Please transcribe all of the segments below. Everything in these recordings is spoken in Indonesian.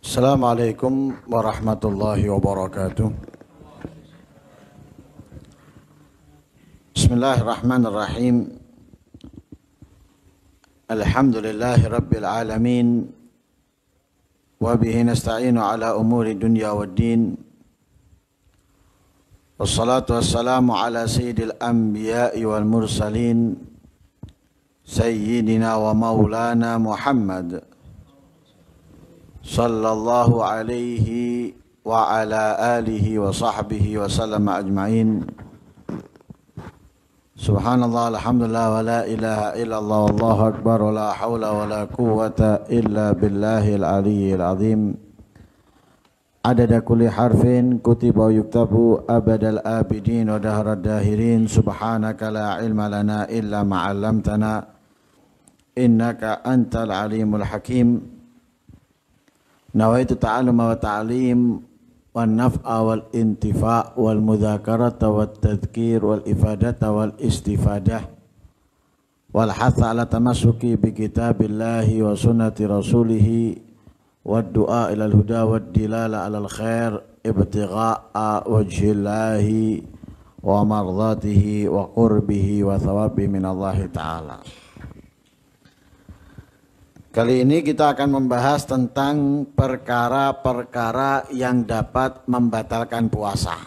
Assalamualaikum warahmatullahi wabarakatuh. Bismillahirrahmanirrahim. Alhamdulillahi rabbil alamin. Wa bihi nasta'inu ala umuri dunya waddin. Wassalatu wassalamu ala sayyidil anbiya'i wal mursalin. Sayyidina wa maulana Muhammad sallallahu alaihi wa ala alihi wa sahbihi wa sallama ajma'in. Subhanallah, alhamdulillah, wa la ilaha illallah, wallahu akbar, wa la hawla wa la quwwata illa billahil aliyyil azim. Adada kulli harfin kutiba yuktabu abadal abidin wa dahrad dahirin. Subhanaka la ilma lana illa ma'allamtana innaka antal alimul hakim. Nawaitu ta'alluma wa ta'lim wan naf'a wal intifa' wal mudzakarata wat tadhkir wal ifadata wal istifadah wal hatha ala tamassuki bi kitabillahi wa sunnati rasulih wad du'a ila al huda wad dilala ala al khair ibtigha'a wajhillahi wa mardatihi wa qurbihi wa thawabi min Allah ta'ala. Kali ini kita akan membahas tentang perkara-perkara yang dapat membatalkan puasa.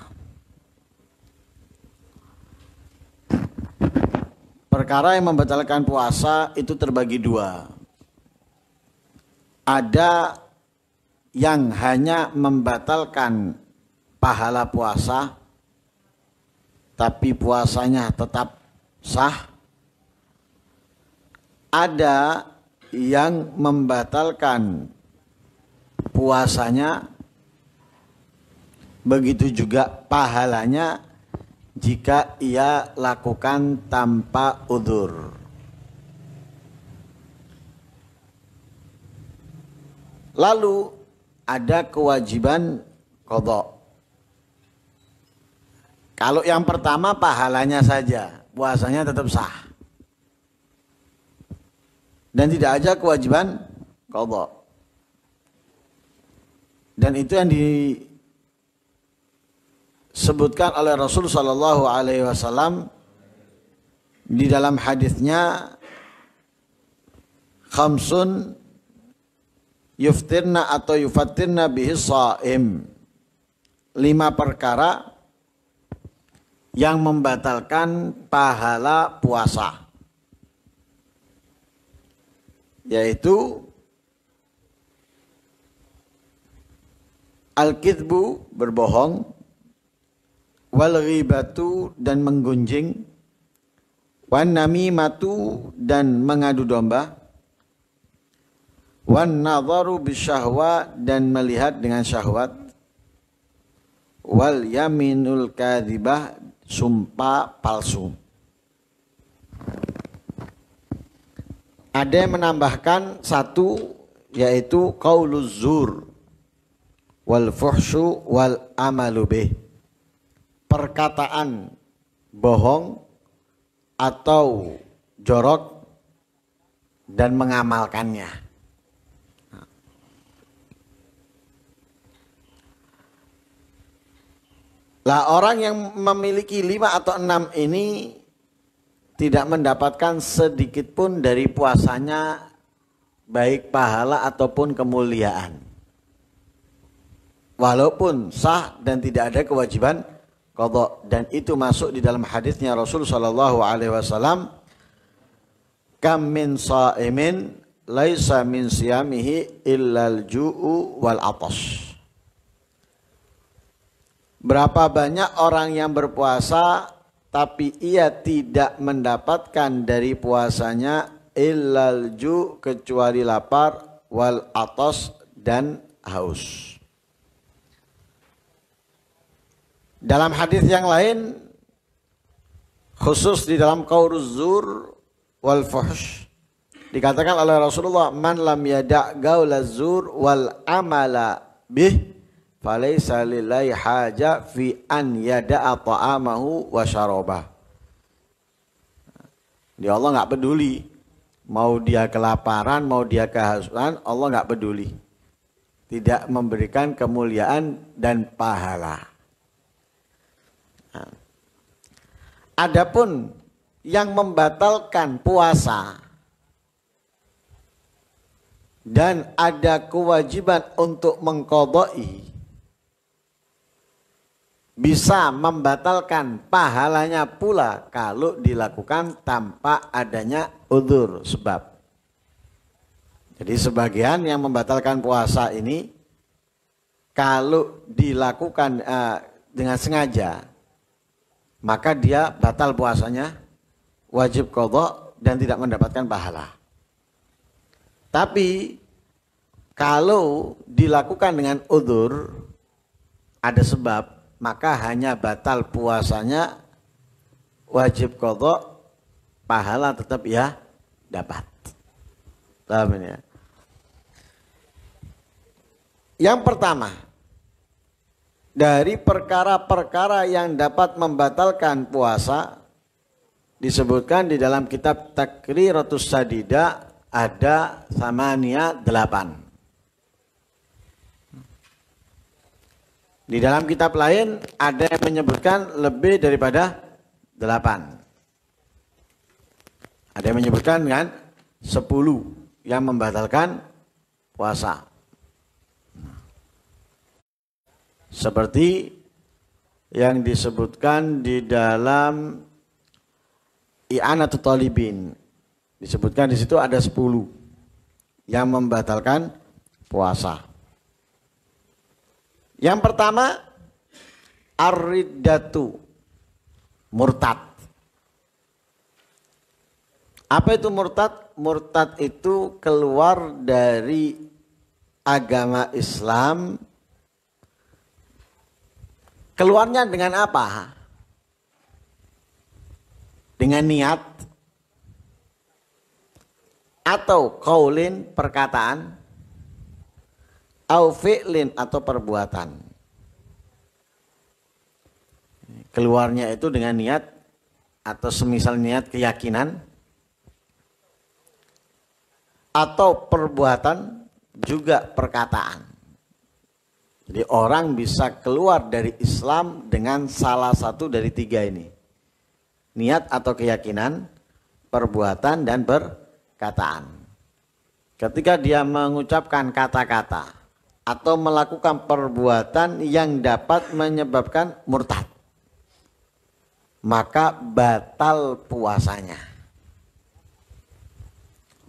Perkara yang membatalkan puasa itu terbagi dua. Ada yang hanya membatalkan pahala puasa, tapi puasanya tetap sah. Ada yang membatalkan puasanya, begitu juga pahalanya jika ia lakukan tanpa udzur. Lalu ada kewajiban qadha. Kalau yang pertama pahalanya saja, puasanya tetap sah. Dan tidak ada kewajiban qadha. Dan itu yang disebutkan oleh Rasul sallallahu alaihi wasallam di dalam hadisnya, khamsun yuftirna atau yufattirna bihi shaim. 5 perkara yang membatalkan pahala puasa, yaitu al-kidbu, berbohong, wal ghibatu, dan menggunjing, wan namimatu, dan mengadu domba, wan nadharu bisyahwa, dan melihat dengan syahwat, wal yaminul kadzibah, sumpah palsu. Ada yang menambahkan satu, yaitu qauluz zur wal fuhsyu wal amalu bih. Perkataan bohong atau jorok dan mengamalkannya. Lah, orang yang memiliki 5 atau 6 ini tidak mendapatkan sedikit pun dari puasanya, baik pahala ataupun kemuliaan. Walaupun sah dan tidak ada kewajiban qadha. Dan itu masuk di dalam hadisnya Rasul sallallahu alaihi wasallam, kam min shaimin laisa min siyamihi illal ju'u wal atas. Berapa banyak orang yang berpuasa tapi ia tidak mendapatkan dari puasanya illal ju', kecuali lapar, wal atas, dan haus. Dalam hadis yang lain, khusus di dalam qauluz zur wal fuhsh, dikatakan oleh Rasulullah, man lam yada' qaulaz zur wal amala bih falaisa lillahi haja fi an yada'a ta'amahu wa syarabah. Dia Allah nggak peduli, mau dia kelaparan, mau dia kehausan, Allah nggak peduli. tidak memberikan kemuliaan dan pahala. Nah, adapun yang membatalkan puasa dan ada kewajiban untuk mengqadai, bisa membatalkan pahalanya pula kalau dilakukan tanpa adanya udzur, sebab. Jadi sebagian yang membatalkan puasa ini kalau dilakukan dengan sengaja, maka dia batal puasanya, wajib qadha dan tidak mendapatkan pahala. Tapi kalau dilakukan dengan udzur, ada sebab, maka hanya batal puasanya, wajib qadha, pahala tetap ya dapat. Paham ini ya? Yang pertama, dari perkara-perkara yang dapat membatalkan puasa, disebutkan di dalam kitab Takriratus Sadida ada samania 8. Di dalam kitab lain ada yang menyebutkan lebih daripada 8. Ada yang menyebutkan kan 10 yang membatalkan puasa. Seperti yang disebutkan di dalam I'anatut Talibin. Disebutkan di situ ada 10 yang membatalkan puasa. Yang pertama, ar-riddatu, murtad. Apa itu murtad? Murtad itu keluar dari agama Islam. Keluarnya dengan apa? Dengan niat atau qaulin, perkataan, au fi'lin, atau perbuatan. Keluarnya itu dengan niat atau semisal niat keyakinan atau perbuatan, juga perkataan. Jadi orang bisa keluar dari Islam dengan salah satu dari 3 ini. Niat atau keyakinan, perbuatan, dan perkataan. Ketika dia mengucapkan kata-kata atau melakukan perbuatan yang dapat menyebabkan murtad, maka batal puasanya.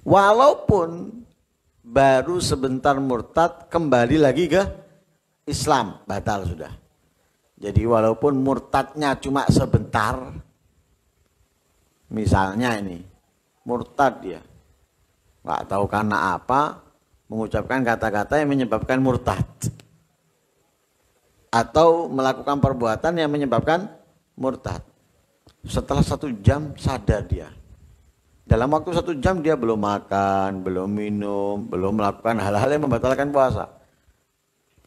Walaupun baru sebentar murtad, kembali lagi ke Islam, batal sudah. Jadi walaupun murtadnya cuma sebentar, misalnya ini murtad dia, nggak tahu karena apa, mengucapkan kata-kata yang menyebabkan murtad, atau melakukan perbuatan yang menyebabkan murtad. Setelah 1 jam sadar dia. Dalam waktu 1 jam dia belum makan, belum minum, belum melakukan hal-hal yang membatalkan puasa.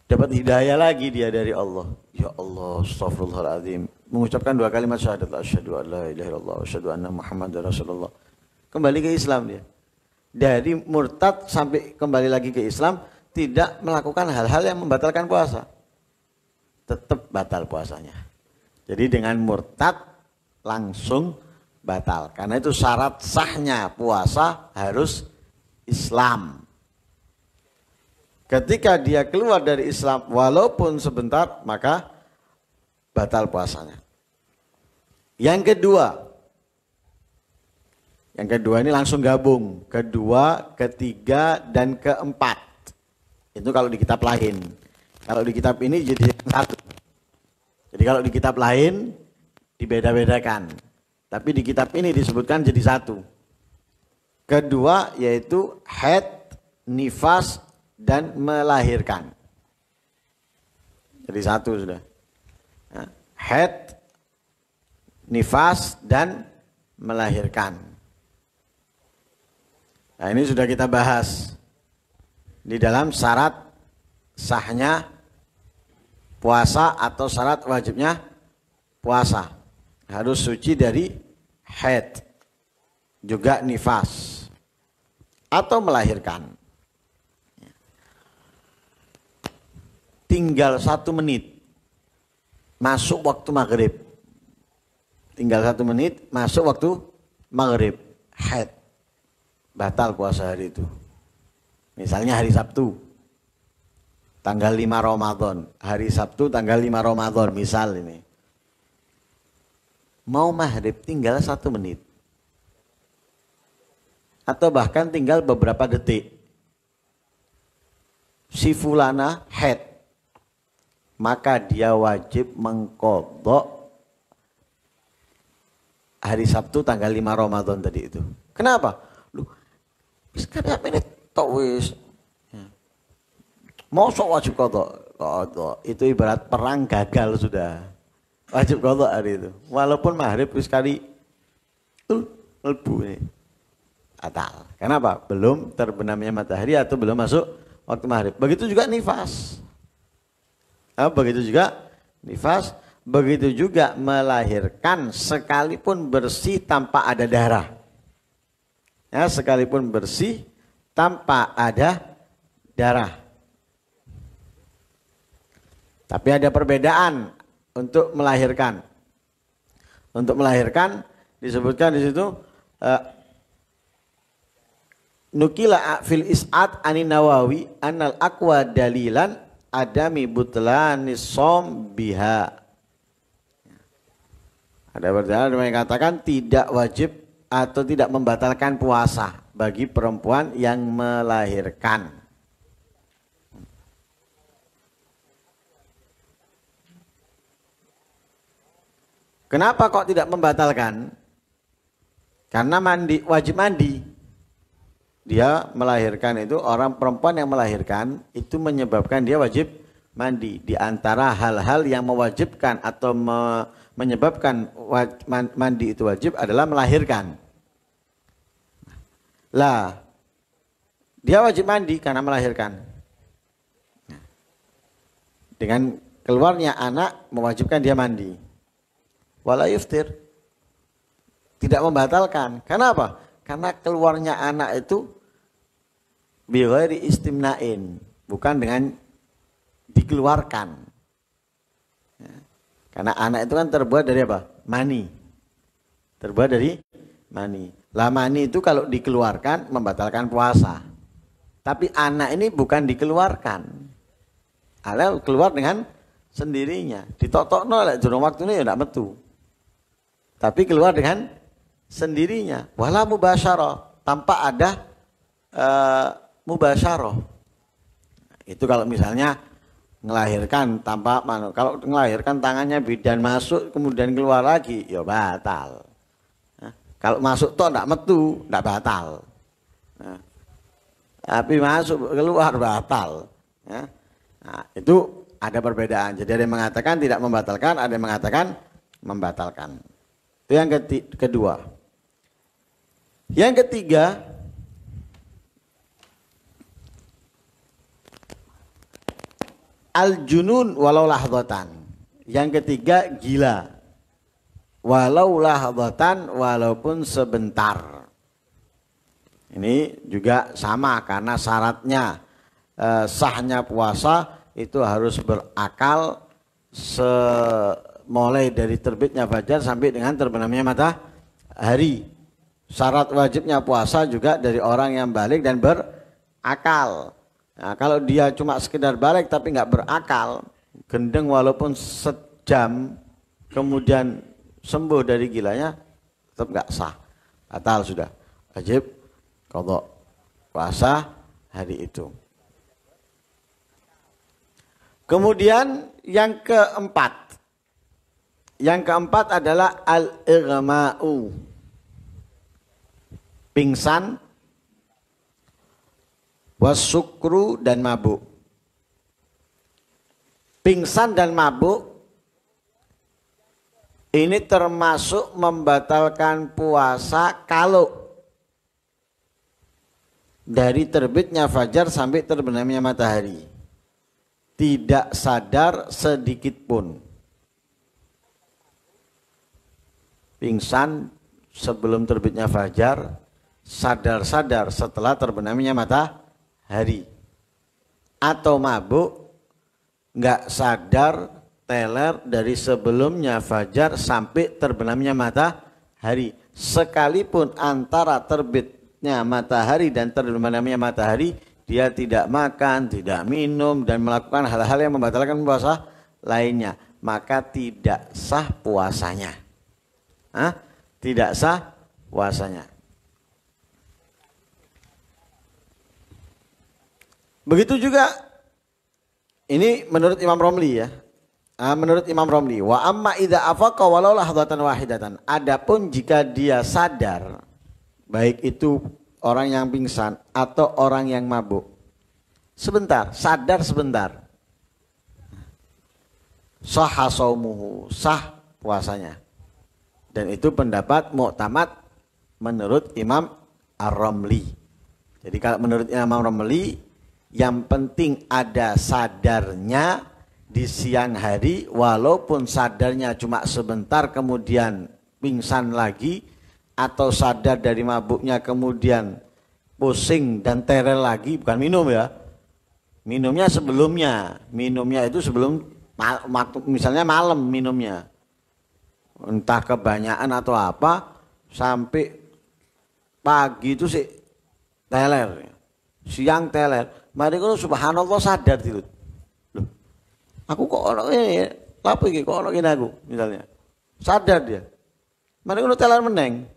Dapat hidayah lagi dia dari Allah. Ya Allah, astagfirullahaladzim. Mengucapkan 2 kalimat syahadat. Asyhadu an la ilaha illallah, asyhadu anna Muhammadar Rasulullah. Kembali ke Islam dia. Dari murtad sampai kembali lagi ke Islam, tidak melakukan hal-hal yang membatalkan puasa. Tetap batal puasanya. Jadi dengan murtad langsung batal. Karena itu syarat sahnya puasa harus Islam. Ketika dia keluar dari Islam walaupun sebentar, maka batal puasanya. Yang kedua ini langsung gabung. Kedua, ketiga, dan keempat. Itu kalau di kitab lain. Kalau di kitab ini jadi satu. Jadi kalau di kitab lain dibeda-bedakan. Tapi di kitab ini disebutkan jadi satu. Kedua yaitu haid, nifas, dan melahirkan. Jadi satu sudah. Haid, nifas, dan melahirkan. Nah ini sudah kita bahas di dalam syarat sahnya puasa atau syarat wajibnya puasa. Harus suci dari haid, juga nifas, atau melahirkan. tinggal 1 menit masuk waktu maghrib. Tinggal 1 menit masuk waktu maghrib. Haid. Batal puasa hari itu. Misalnya hari Sabtu. Tanggal 5 Ramadan. Hari Sabtu tanggal 5 Ramadan misal ini. Mau maghrib tinggal 1 menit. Atau bahkan tinggal beberapa detik. Si fulana haid, maka dia wajib mengqadha hari Sabtu tanggal 5 Ramadan tadi itu. Kenapa? Lu sekarang ini tok wis. Mosok wajib qadha. Itu ibarat perang gagal sudah. Wajib qadha hari itu. Walaupun maghrib wis kali lebu ini. Batal. Kenapa? Belum terbenamnya matahari atau belum masuk waktu maghrib. Begitu juga nifas. Begitu juga nifas. Begitu juga melahirkan sekalipun bersih tanpa ada darah. Ya, sekalipun bersih tanpa ada darah. Tapi ada perbedaan untuk melahirkan. Untuk melahirkan disebutkan di situ nukila fil is'ad anin Nawawi annal aqwa dalilan adami butlanis som biha. Ada perjalanan yang mengatakan tidak wajib atau tidak membatalkan puasa bagi perempuan yang melahirkan. Kenapa kok tidak membatalkan? Karena wajib mandi. Dia melahirkan itu, orang perempuan yang melahirkan itu menyebabkan dia wajib mandi. Di antara hal-hal yang mewajibkan atau menyebabkan mandi itu wajib adalah melahirkan. Lah, dia wajib mandi karena melahirkan. Dengan keluarnya anak mewajibkan dia mandi. Wala yuftir. Tidak membatalkan. Kenapa? Karena keluarnya anak itu bighairi istimna'in, bukan dengan dikeluarkan. Ya. Karena anak itu kan terbuat dari apa? Mani. Terbuat dari mani. Lah mani itu kalau dikeluarkan membatalkan puasa. Tapi anak ini bukan dikeluarkan. Anak keluar dengan sendirinya. Ditotokno lek jero waktune ya ndak metu. Tapi keluar dengan sendirinya. Wala mubasyarah, tanpa ada mubasyarah. Itu kalau misalnya ngelahirkan tanpa kalau ngelahirkan tangannya bidan masuk kemudian keluar lagi, ya batal. Nah, kalau masuk toh ndak metu, ndak batal. Nah, tapi masuk keluar batal. Ya. Nah, itu ada perbedaan. Jadi ada yang mengatakan tidak membatalkan, ada yang mengatakan membatalkan. Itu yang kedua. Yang ketiga, al-junun walau lahdatan. Yang ketiga, gila. Walau lahdatan, walaupun sebentar. Ini juga sama karena syaratnya sahnya puasa itu harus berakal mulai dari terbitnya fajar sampai dengan terbenamnya matahari. Syarat wajibnya puasa juga dari orang yang balik dan berakal. Nah, kalau dia cuma sekedar balik tapi nggak berakal, gendeng walaupun sejam, kemudian sembuh dari gilanya, tetap nggak sah, batal sudah. Wajib qadha puasa hari itu. Kemudian yang keempat. Yang keempat adalah al-ighma'u. Pingsan, wasukru dan mabuk. Pingsan dan mabuk ini termasuk membatalkan puasa kalau dari terbitnya fajar sampai terbenamnya matahari tidak sadar sedikit pun. Pingsan sebelum terbitnya fajar, sadar-sadar setelah terbenamnya matahari, atau mabuk nggak sadar teler dari sebelumnya fajar sampai terbenamnya matahari. Sekalipun antara terbitnya matahari dan terbenamnya matahari, dia tidak makan, tidak minum, dan melakukan hal-hal yang membatalkan puasa lainnya, maka tidak sah puasanya. Tidak sah puasanya. Begitu juga, ini menurut Imam Romli ya. Menurut Imam Romli, wa amma idza afaqa walau lahdatan wahidatan. Adapun jika dia sadar, baik itu orang yang pingsan atau orang yang mabuk, sebentar, sadar sebentar, sahha shaumuhu, sah puasanya. Dan itu pendapat mu'tamad menurut Imam Ar-Romli. Jadi kalau menurut Imam Romli, yang penting ada sadarnya di siang hari, walaupun sadarnya cuma sebentar kemudian pingsan lagi, atau sadar dari mabuknya kemudian pusing dan terel lagi, bukan minum ya. Minumnya sebelumnya, minumnya itu sebelum, misalnya malam minumnya. Entah kebanyakan atau apa, sampai pagi itu sih teler, siang teler. Mari kalau subhanallah sadar tilut. Loh, aku kok orang ini, apa iki kok orang ini aku, misalnya. Sadar dia. Mari kalau teler meneng.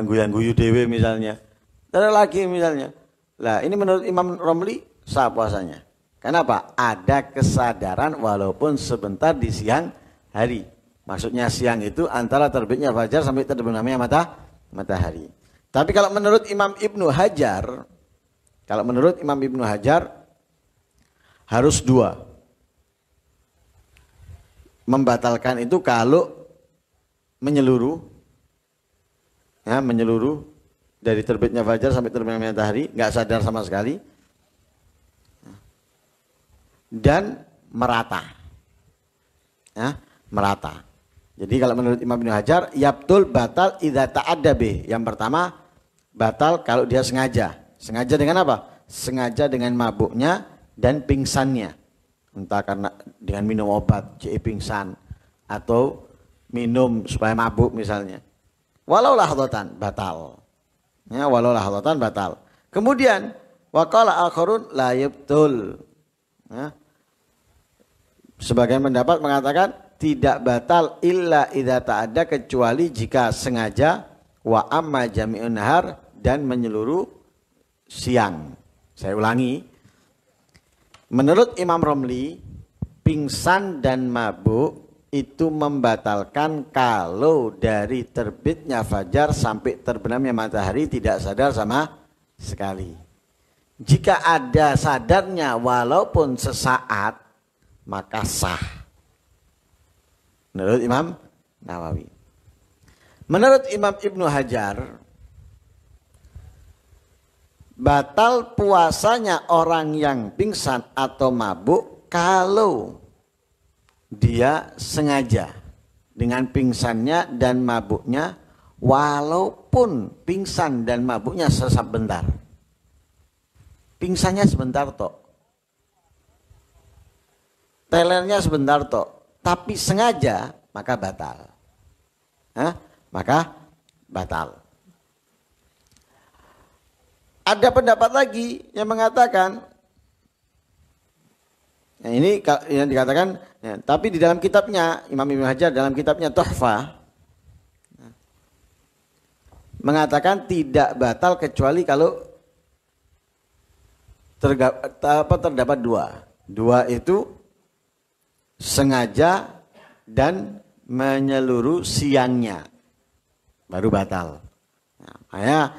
Guyang-guyu dewe misalnya. Teler lagi misalnya. Lah ini menurut Imam Romli sah puasanya. Kenapa? Ada kesadaran walaupun sebentar di siang hari. Maksudnya siang itu antara terbitnya fajar sampai terbenamnya matahari. Tapi kalau menurut Imam Ibnu Hajar, harus dua. Membatalkan itu kalau menyeluruh, ya, menyeluruh dari terbitnya fajar sampai terbenamnya matahari, nggak sadar sama sekali, dan merata, ya, merata. Jadi kalau menurut Imam Ibnu Hajar, yabtul batal idza ta'adda bih. Yang pertama, batal kalau dia sengaja. Sengaja dengan apa? Sengaja dengan mabuknya dan pingsannya. Entah karena dengan minum obat, jadi pingsan, atau minum supaya mabuk misalnya. Walau lahdatan batal. Ya, walau lahdatan batal. Kemudian waqala akharun la yabtul. Ya. Sebagian pendapat mengatakan tidak batal illa idza ta'adda, kecuali jika sengaja, wa amma jami'un nahar, dan menyeluruh siang. Saya ulangi. Menurut Imam Romli, pingsan dan mabuk itu membatalkan kalau dari terbitnya fajar sampai terbenamnya matahari tidak sadar sama sekali. Jika ada sadarnya walaupun sesaat, maka sah. Menurut Imam Nawawi. Menurut Imam Ibnu Hajar, batal puasanya orang yang pingsan atau mabuk kalau dia sengaja dengan pingsannya dan mabuknya, walaupun pingsan dan mabuknya sebentar. Pingsannya sebentar tok, telernya sebentar tok, tapi sengaja, maka batal. Maka batal. Ada pendapat lagi yang mengatakan, nah ini yang dikatakan, ya, tapi di dalam kitabnya Imam Ibnu Hajar dalam kitabnya Tuhfah mengatakan tidak batal kecuali kalau terdapat dua. Dua itu sengaja dan menyeluruh siangnya, baru batal. Nah,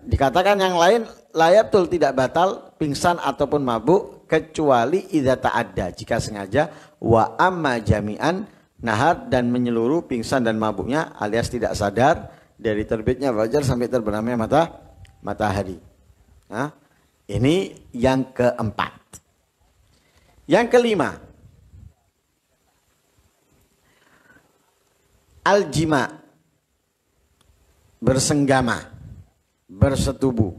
dikatakan yang lain layabtul, tidak batal pingsan ataupun mabuk kecuali idza ta'adda, jika sengaja, wa amma jami'an nahar, dan menyeluruh pingsan dan mabuknya alias tidak sadar dari terbitnya fajar sampai terbenamnya matahari. Nah, ini yang keempat. Yang kelima, al-jima, bersenggama, bersetubuh.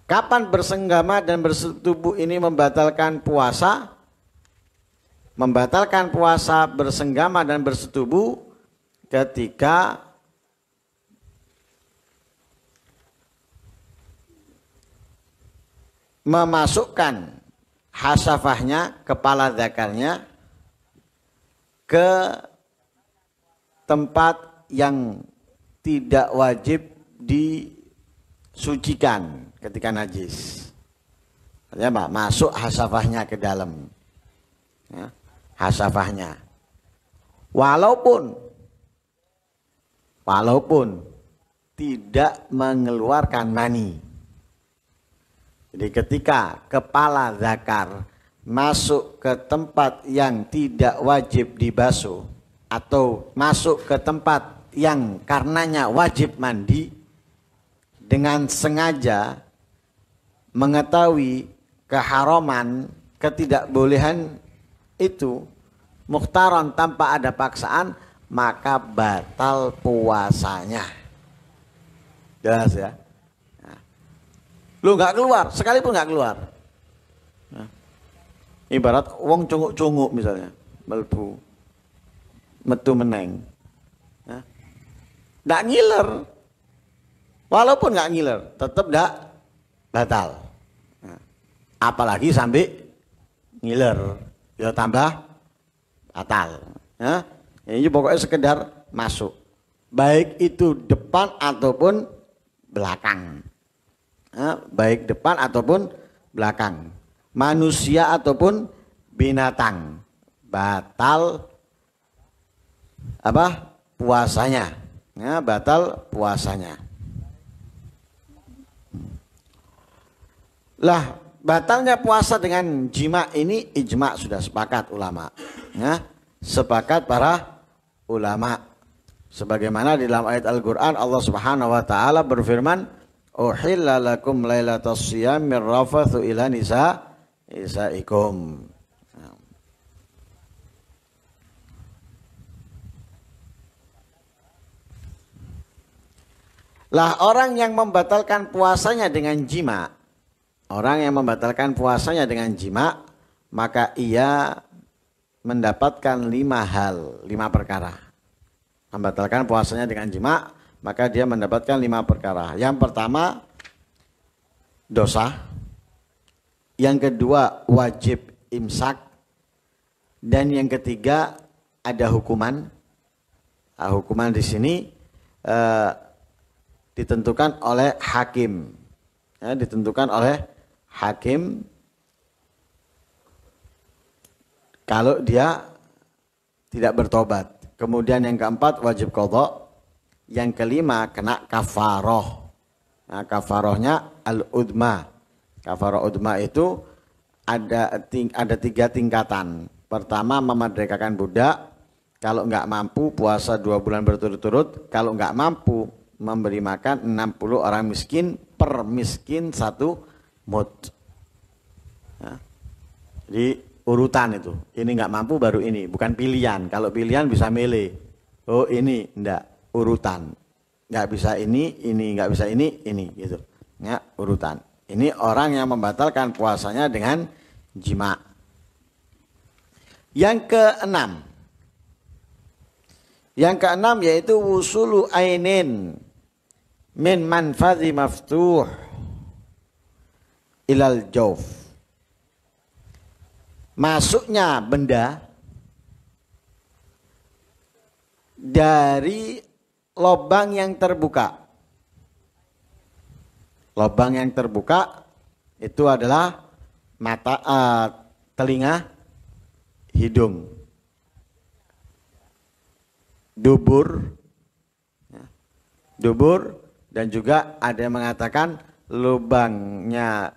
Kapan bersenggama dan bersetubuh ini membatalkan puasa? Membatalkan puasa bersenggama dan bersetubuh ketika memasukkan hasafahnya, kepala zakarnya ke tempat yang tidak wajib disucikan ketika najis. Artinya apa? Masuk hasafahnya ke dalam. Ya, hasafahnya. Walaupun tidak mengeluarkan mani. Jadi ketika kepala zakar masuk ke tempat yang tidak wajib dibasuh atau masuk ke tempat yang karenanya wajib mandi, dengan sengaja mengetahui keharaman, ketidakbolehan itu, mukhtaron tanpa ada paksaan, maka batal puasanya. Jelas ya? Lu nggak keluar, sekalipun nggak keluar. Nah, ibarat wong cunguk-cunguk misalnya, melbu, metu meneng, nggak ngiler. Walaupun nggak ngiler, tetap nggak batal. Nah, apalagi sampai ngiler, ya tambah batal. Nah, ini pokoknya sekedar masuk, baik itu depan ataupun belakang. Baik depan ataupun belakang, manusia ataupun binatang, batal apa? Puasanya. Ya, batal puasanya. Lah, batalnya puasa dengan jima ini ijma, sudah sepakat ulama. Ya, sepakat para ulama. Sebagaimana di dalam ayat Al-Qur'an Allah Subhanahu wa taala berfirman, uhilla lakum lailatas siyam rafathu ila nisaikum. Lah orang yang membatalkan puasanya dengan jima, maka ia mendapatkan 5 hal, 5 perkara. Membatalkan puasanya dengan jima, maka dia mendapatkan 5 perkara. Yang pertama, dosa. Yang kedua, wajib imsak. Dan yang ketiga, ada hukuman. Hukuman di sini ditentukan oleh hakim. Ya, ditentukan oleh hakim kalau dia tidak bertobat. Kemudian yang keempat, wajib qadha. Yang kelima, kena kafaroh. Nah, kafarohnya al-udma. Kafaroh udma itu ada 3 tingkatan. Pertama, memerdekakan budak. Kalau nggak mampu, puasa 2 bulan berturut-turut. Kalau nggak mampu, memberi makan 60 orang miskin, per miskin 1 mud. Nah, jadi urutan itu. Ini nggak mampu baru ini, bukan pilihan. Kalau pilihan bisa milih. Oh ini enggak. Urutan, nggak bisa ini nggak bisa ini gitu ya, urutan. Ini orang yang membatalkan puasanya dengan jima. Yang keenam yaitu wusulu ainin min manfadhi maftuh ilal jauf, masuknya benda dari lubang yang terbuka. Lubang yang terbuka itu adalah mata, telinga, hidung, dubur, dan juga ada yang mengatakan lubangnya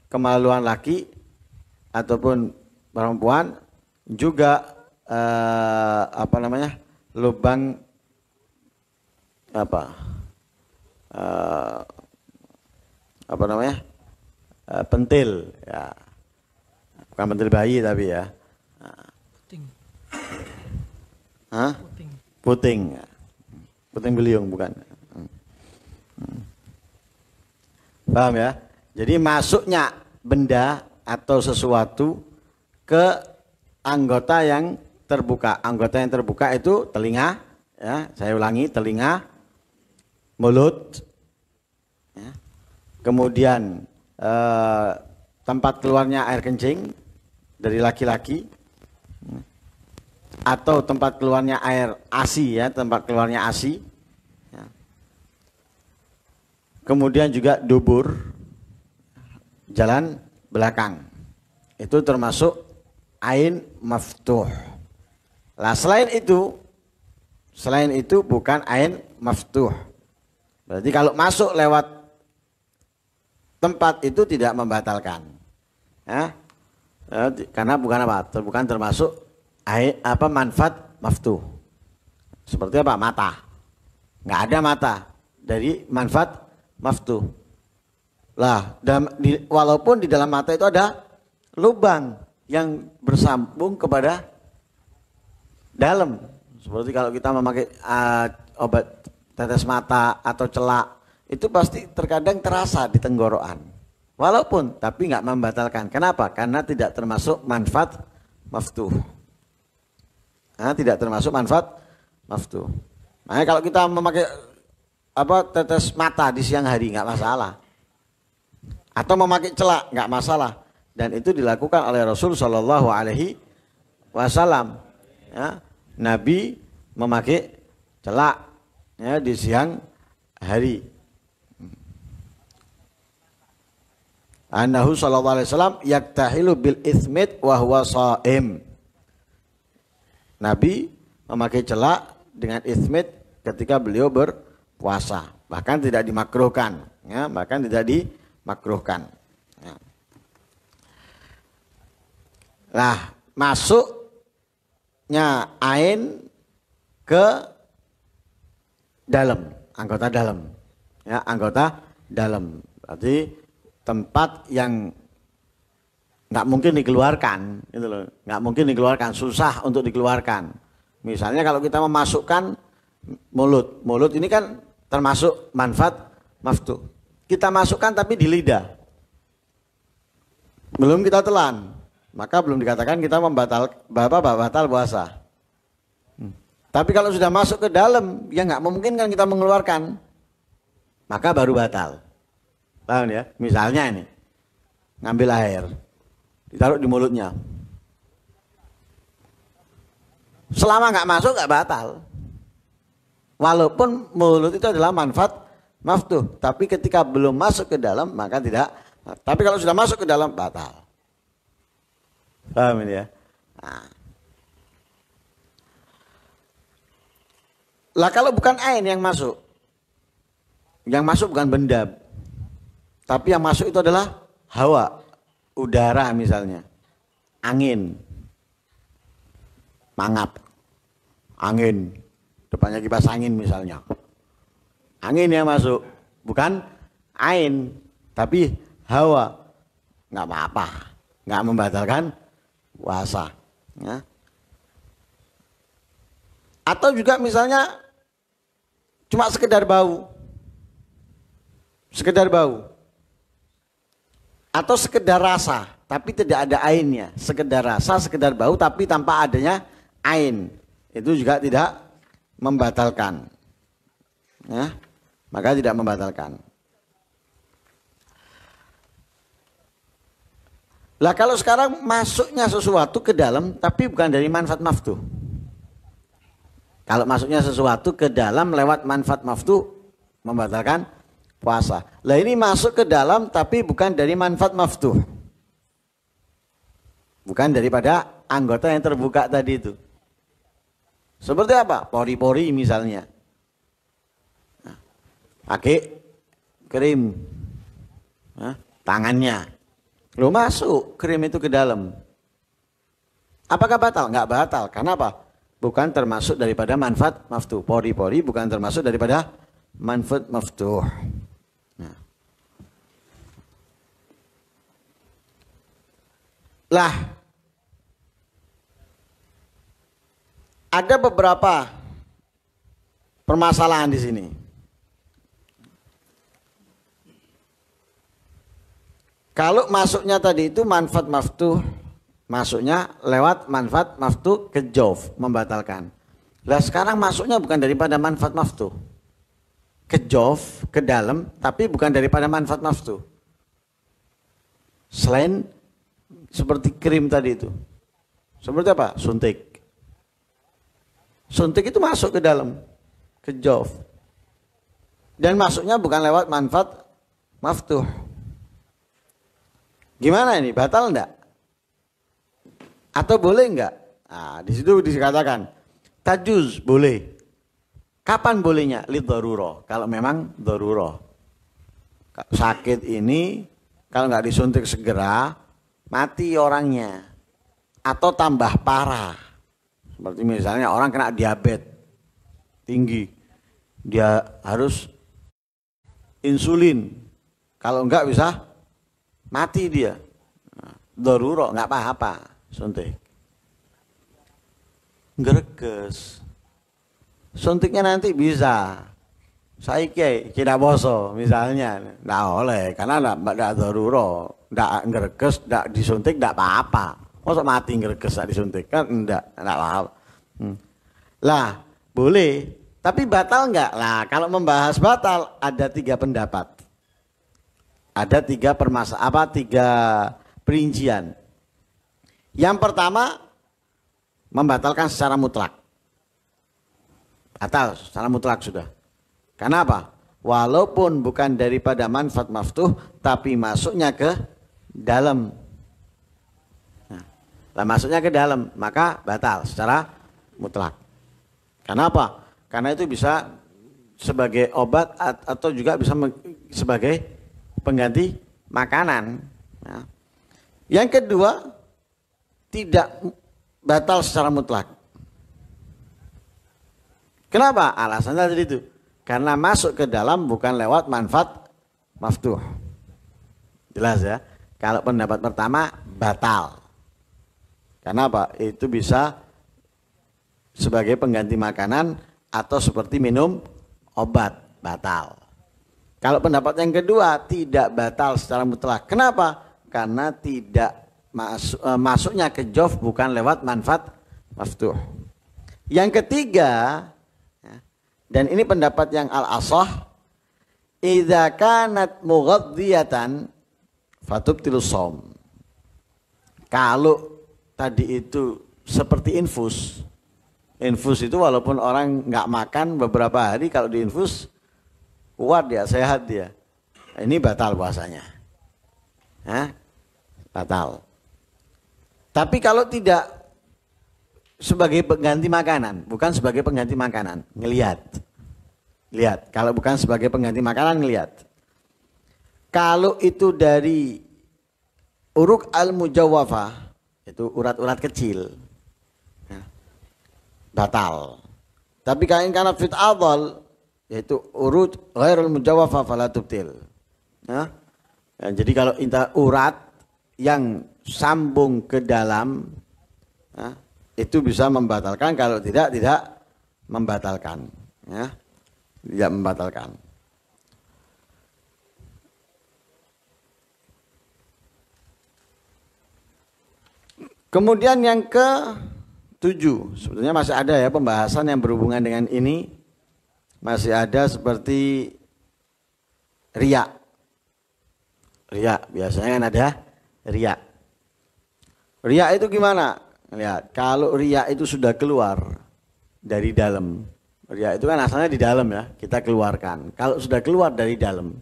kemaluan laki ataupun perempuan, juga lubang pentil ya, bukan pentil bayi tapi ya, puting beliung bukan. Paham ya? Jadi masuknya benda atau sesuatu ke anggota yang terbuka. Anggota yang terbuka itu telinga, ya, saya ulangi, telinga, mulut, ya. Kemudian tempat keluarnya air kencing dari laki-laki, atau tempat keluarnya air ASI, ya, tempat keluarnya ASI. Ya. Kemudian juga dubur, jalan belakang, itu termasuk ain maftuh. Lah selain itu bukan ain maftuh. Berarti kalau masuk lewat tempat itu tidak membatalkan, ya, karena bukan apa? Bukan termasuk ain manfaat maftuh. Seperti apa? Mata, nggak ada mata dari manfaat maftuh. Lah, walaupun di dalam mata itu ada lubang yang bersambung kepada dalam. Seperti kalau kita memakai obat tetes mata atau celak, itu pasti terkadang terasa di tenggorokan. Walaupun, tapi nggak membatalkan. Kenapa? Karena tidak termasuk manfaat maftuh. Tidak termasuk manfaat maftuh. Makanya kalau kita memakai tetes mata di siang hari nggak masalah. Atau memakai celak nggak masalah, dan itu dilakukan oleh Rasul Shallallahu Alaihi Wasallam. Ya, Nabi memakai celak, ya, di siang hari. Annahu Shallallahu Alaihi Wasallam yaktahilu bil ithmit wa huwa shaim. Nabi memakai celak dengan ithmit ketika beliau berpuasa, bahkan tidak dimakruhkan, ya, bahkan tidak dimakruhkan. Ya. Nah, masuknya ain ke dalam, anggota dalam, ya, anggota dalam. Berarti tempat yang nggak mungkin dikeluarkan, gitu loh, nggak mungkin dikeluarkan, susah untuk dikeluarkan. Misalnya kalau kita memasukkan mulut ini kan termasuk manfaat maftuh. Kita masukkan tapi di lidah, belum kita telan, maka belum dikatakan kita batal puasa. Tapi kalau sudah masuk ke dalam, ya nggak memungkinkan kita mengeluarkan, maka baru batal. Paham ya? Misalnya ini, ngambil air, ditaruh di mulutnya, selama nggak masuk nggak batal. Walaupun mulut itu adalah manfaat maftuh, tapi ketika belum masuk ke dalam maka tidak. Tapi kalau sudah masuk ke dalam batal. Paham ini ya? Nah. Lah kalau bukan ain yang masuk bukan benda, tapi yang masuk itu adalah hawa, udara misalnya, angin, mangap, angin, depannya kipas angin misalnya. Angin yang masuk, bukan ain, tapi hawa, nggak apa-apa, nggak membatalkan puasa. Ya. Atau juga misalnya cuma sekedar bau, atau sekedar rasa, tapi tidak ada ainnya, sekedar rasa, sekedar bau, tapi tanpa adanya ain, itu juga tidak membatalkan. Ya. Maka tidak membatalkan. Lah kalau sekarang masuknya sesuatu ke dalam tapi bukan dari manfaat maftuh. Kalau masuknya sesuatu ke dalam lewat manfaat maftuh membatalkan puasa. Lah ini masuk ke dalam tapi bukan dari manfaat maftuh. Bukan daripada anggota yang terbuka tadi itu. Seperti apa? Pori-pori misalnya. Pakai krim, tangannya, lo masuk krim itu ke dalam. Apakah batal? Nggak batal. Karena apa? Bukan termasuk daripada manfaat maftuh. Pori-pori bukan termasuk daripada manfaat maftuh. Nah. Lah, ada beberapa permasalahan di sini. Kalau masuknya tadi itu manfaat maftuh, masuknya lewat manfaat maftuh ke jof, membatalkan. Lah sekarang masuknya bukan daripada manfaat maftuh ke jof, ke dalam, tapi bukan daripada manfaat maftuh. Selain seperti krim tadi itu. Seperti apa? Suntik. Suntik itu masuk ke dalam, ke jof. Dan masuknya bukan lewat manfaat maftuh. Gimana ini? Batal enggak? Atau boleh enggak? Nah, di situ dikatakan tajuz, boleh. Kapan bolehnya? Lid darurah. Kalau memang darurah. Sakit ini kalau enggak disuntik segera mati orangnya. Atau tambah parah. Seperti misalnya orang kena diabetes tinggi. Dia harus insulin. Kalau enggak bisa mati dia. Darurah, enggak apa-apa suntik. Greges. Suntiknya nanti bisa. Saiki tidak boso misalnya. Enggak oleh karena enggak darurah, enggak greges, enggak disuntik enggak apa-apa. Masa mati greges enggak disuntik kan enggak apa-apa. Lah, boleh. Tapi batal enggak? Lah, kalau membahas batal ada 3 pendapat. Ada 3 perincian. Yang pertama, membatalkan secara mutlak. Batal secara mutlak sudah. Kenapa? Walaupun bukan daripada manfaat maftuh, tapi masuknya ke dalam. Nah, masuknya ke dalam, maka batal secara mutlak. Kenapa? Karena itu bisa sebagai obat atau juga bisa sebagai pengganti makanan. Nah. Yang kedua, tidak batal secara mutlak. Kenapa? Alasannya tadi itu. Karena masuk ke dalam bukan lewat manfaat maftuh. Jelas ya? Kalau pendapat pertama, batal. Kenapa? Itu bisa sebagai pengganti makanan atau seperti minum obat, batal. Kalau pendapat yang kedua tidak batal secara mutlak. Kenapa? Karena tidak masuknya ke jof bukan lewat manfaat maftuh. Yang ketiga, dan ini pendapat yang al-asah, idza kanat mughadhiyatan fatubtilus shaum. Kalau tadi itu seperti infus. Infus itu walaupun orang nggak makan beberapa hari, kalau diinfus kuat dia, sehat dia. Ini batal puasanya. Batal. Tapi kalau tidak sebagai pengganti makanan, bukan sebagai pengganti makanan, ngelihat. Lihat, kalau bukan sebagai pengganti makanan, ngelihat. Kalau itu dari uruk al-mujawwafah, itu urat-urat kecil, batal. Tapi karena fit adal, yaitu urut ghairul mujawwafah fala tubtil. Jadi kalau urat yang sambung ke dalam, itu bisa membatalkan. Kalau tidak membatalkan. Tidak membatalkan. Kemudian yang ke-7, sebetulnya masih ada ya pembahasan yang berhubungan dengan ini. Masih ada seperti riya. Riya, biasanya kan ada riya. Riya itu gimana? Lihat, kalau riya itu sudah keluar dari dalam. Riya itu kan asalnya di dalam ya, kita keluarkan. Kalau sudah keluar dari dalam,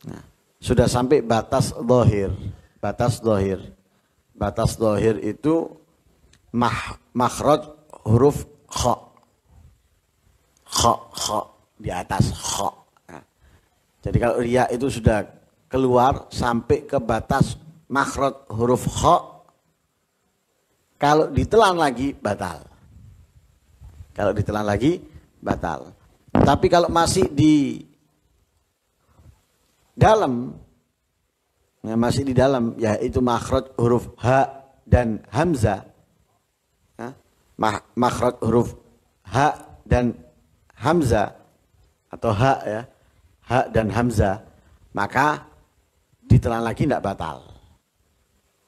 nah, sudah sampai batas dhahir. Batas dhahir. Batas dhahir itu makhraj huruf kha. Kha di atas kha. Nah, jadi kalau riya itu sudah keluar sampai ke batas makhraj huruf kha, kalau ditelan lagi batal. Kalau ditelan lagi batal. Tapi kalau masih di dalam, ya masih di dalam, yaitu makhraj huruf ha dan hamzah. Makhraj huruf ha dan hamzah atau ha ya, ha dan hamzah, maka ditelan lagi tidak batal.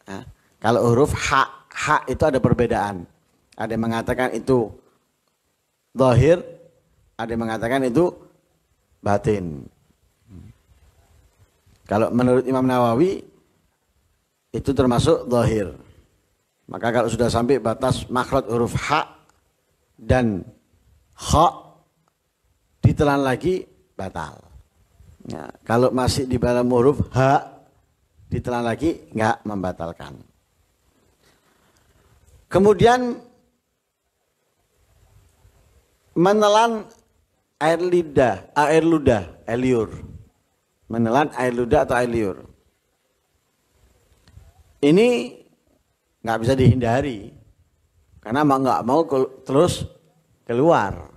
Nah, kalau huruf ha itu ada perbedaan. Ada yang mengatakan itu zahir, ada yang mengatakan itu batin. Kalau menurut Imam Nawawi itu termasuk zahir. Maka kalau sudah sampai batas makhraj huruf ha dan kha ditelan lagi batal. Ya, kalau masih di dalam huruf ha ditelan lagi enggak membatalkan. Kemudian menelan air liur. Menelan air ludah atau air liur. Ini nggak bisa dihindari. Karena nggak mau terus keluar.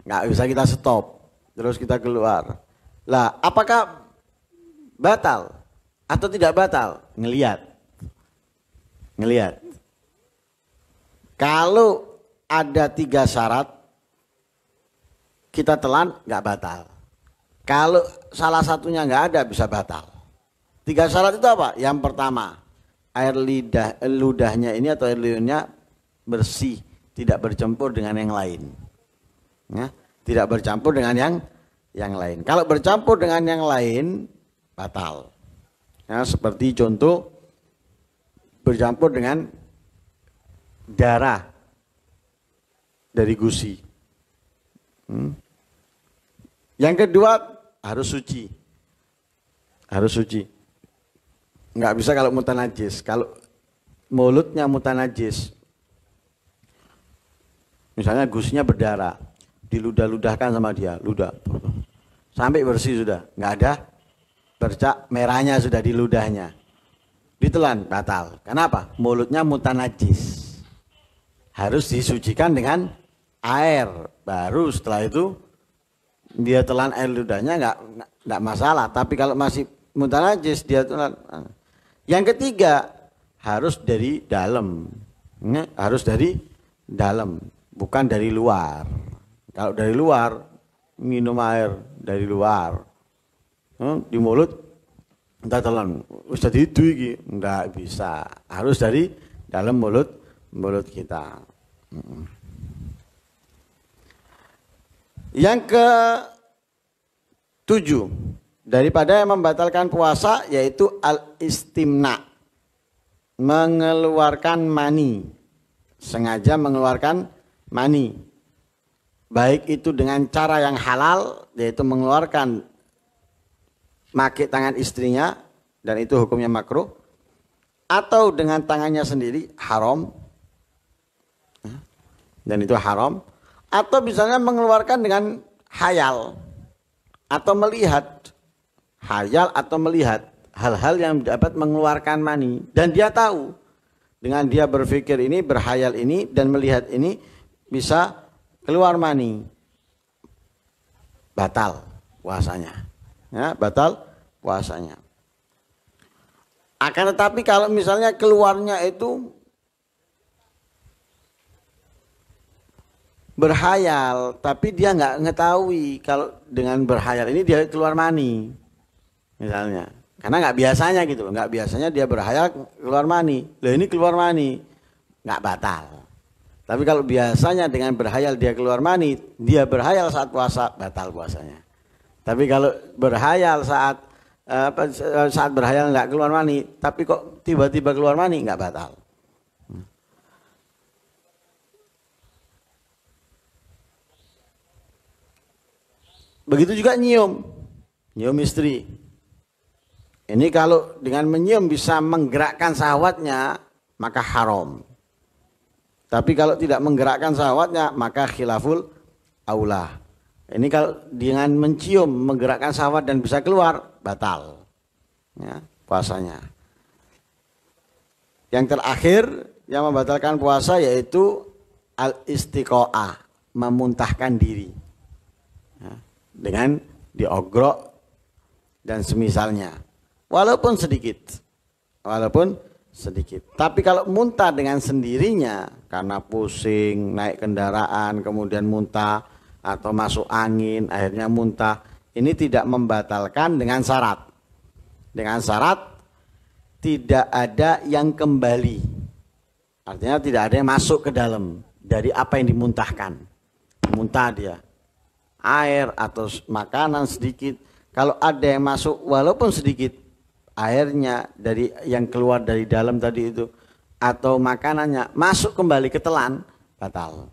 Nggak bisa kita stop. Terus kita keluar. Lah, apakah batal atau tidak batal? Ngelihat. Kalau ada 3 syarat, kita telan nggak batal. Kalau salah satunya nggak ada bisa batal. 3 syarat itu apa? Yang pertama, air ludahnya ini atau air liurnya bersih, tidak bercampur dengan yang lain. Ya, tidak bercampur dengan yang lain. Kalau bercampur dengan yang lain batal. Ya, seperti contoh bercampur dengan darah dari gusi. Yang kedua harus suci. Nggak bisa kalau mutanajis. Kalau mulutnya mutanajis, misalnya gusinya berdarah, diludah-ludahkan sama dia, ludah sampai bersih sudah, nggak ada bercak merahnya sudah di ludahnya, ditelan batal. Kenapa? Mulutnya mutanajis, harus disucikan dengan air, baru setelah itu dia telan air ludahnya nggak masalah. Tapi kalau masih mutanajis dia telan. Yang ketiga harus dari dalam, harus dari dalam, bukan dari luar. Kalau dari luar minum air dari luar, di mulut entah telan, usah itu iki nggak bisa. Harus dari dalam mulut kita. Yang ke-7 daripada yang membatalkan puasa yaitu al-istimna, mengeluarkan mani, sengaja mengeluarkan mani, baik itu dengan cara yang halal yaitu mengeluarkan pakai tangan istrinya dan itu hukumnya makruh, atau dengan tangannya sendiri haram dan itu haram, atau misalnya mengeluarkan dengan hayal atau melihat, hayal atau melihat hal-hal yang dapat mengeluarkan mani dan dia tahu dengan dia berpikir ini, berhayal ini dan melihat ini bisa keluar mani, batal puasanya. Ya, batal puasanya. Akan tetapi kalau misalnya keluarnya itu berhayal, tapi dia nggak mengetahui kalau dengan berhayal ini dia keluar mani, misalnya, karena nggak biasanya gitu loh, nggak biasanya dia berhayal keluar mani, loh ini keluar mani, nggak batal. Tapi kalau biasanya dengan berhayal dia keluar mani, dia berhayal saat puasa, batal puasanya. Tapi kalau berhayal saat berhayal nggak keluar mani, tapi kok tiba-tiba keluar mani, nggak batal. Begitu juga nyium istri. Ini kalau dengan menyium bisa menggerakkan syahwatnya, maka haram. Tapi kalau tidak menggerakkan syahwatnya, maka khilaful aula. Ini kalau dengan mencium menggerakkan syahwat dan bisa keluar, batal. Ya, puasanya. Yang terakhir yang membatalkan puasa yaitu al-istiqo'ah, memuntahkan diri. Ya, dengan diogrok dan semisalnya. Walaupun sedikit. Tapi kalau muntah dengan sendirinya karena pusing, naik kendaraan, kemudian muntah atau masuk angin, akhirnya muntah, ini tidak membatalkan dengan syarat. dengan syarat tidak ada yang kembali. Artinya tidak ada yang masuk ke dalam dari apa yang dimuntahkan. Muntah dia air atau makanan sedikit. Kalau ada yang masuk walaupun sedikit airnya dari yang keluar dari dalam tadi itu atau makanannya masuk kembali ke telan, batal.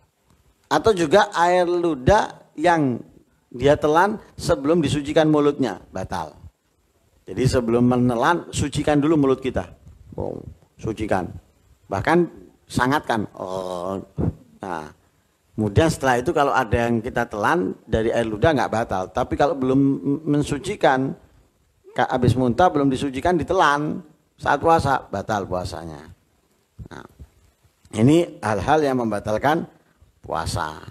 Atau juga air ludah yang dia telan sebelum disucikan mulutnya, batal. Jadi sebelum menelan sucikan dulu mulut kita. Oh, sucikan. Bahkan sangatkan. Oh. Nah, kemudian setelah itu kalau ada yang kita telan dari air ludah nggak batal. Tapi kalau belum mensucikan, habis muntah belum disucikan ditelan saat puasa, batal puasanya. Nah, ini hal-hal yang membatalkan puasa.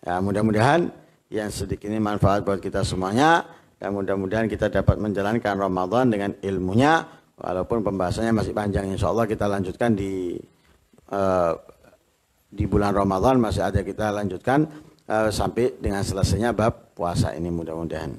Ya, mudah-mudahan yang sedikit ini manfaat buat kita semuanya. Dan mudah-mudahan kita dapat menjalankan Ramadan dengan ilmunya. Walaupun pembahasannya masih panjang, insya Allah kita lanjutkan di bulan Ramadan masih ada kita lanjutkan sampai dengan selesainya bab puasa ini mudah-mudahan.